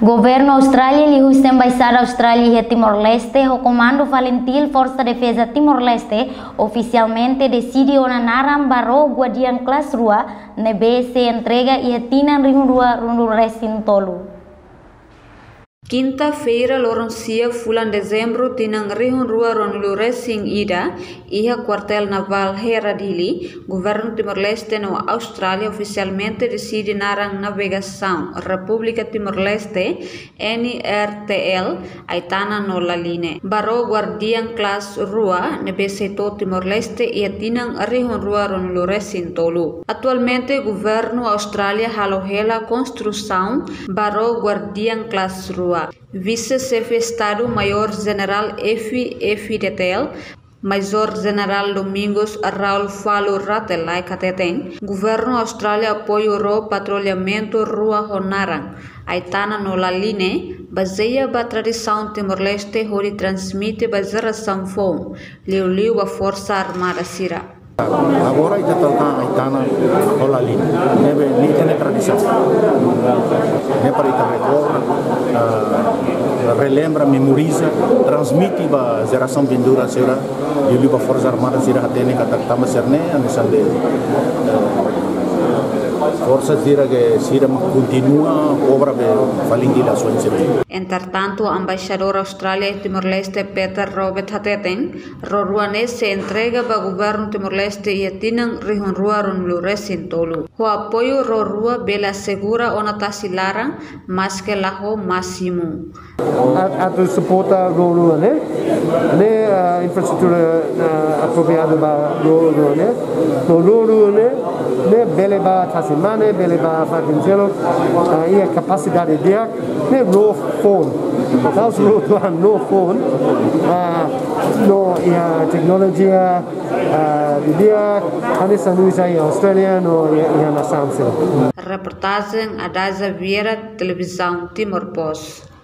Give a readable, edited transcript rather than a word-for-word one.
Governo Austrália e a Embaixada Austrália e Timor-Leste, o Comando Valentil Força Defesa Timor-Leste, oficialmente decide onanaram baro guardian kelas rua, nebe se entrega e atinan rua rundu resin tolu. Quinta-feira, Loroncia, fulan dezembro, tinang rihun rua ronlure sing ida, iha quartel naval Heradili, governo Timor-Leste no Austrália oficialmente decide narang navegação República Timor-Leste, NRTL, aitana no laline. Baro guardian kelas rua, nebe seto Timor-Leste, ia tinang rihun rua ronlure sin tolu. Atualmente, governo Austrália halohela construção baro guardian kelas rua. Vice-chefe Estado-Maior General F. Detel, Major General Domingos Raul Falo Ratelai Kateteng, Governo Austrália apoiou patrulhamento Rua Honarang, aitana no Laline, baseia ba tradição Timor-Leste, onde transmite ba geração fom, liu a Força Armada Sira. Agora está tocando aitana no Laline, nem tem tradição. Nem para relembra, memoriza, transmite a geração vindoura será e a Força Armada será até nem catactama serne a missão dele. Força será que será continua obra de falindila somente. Entretanto, o embaixador Austrália e Timor-Leste Peter Robert Hateteng, Roruane se entrega para o governo Timor-Leste e atinang rihun rua runlure sintolu. O apoio Rorua bela segura onatasi larang, mas que laho máximo. Atau suporta Roruane, ne infraestrutura apropriada para Roruane, no Roruane, ne beleba tasimane, beleba fakincelo, e a capacidade de ne raw phone. Nós Roruane no phone, no a tecnologia dia kami sanuja em Austrália no ia na Samsung. Reportagem Adaza Vieira, Televisão Timor Post.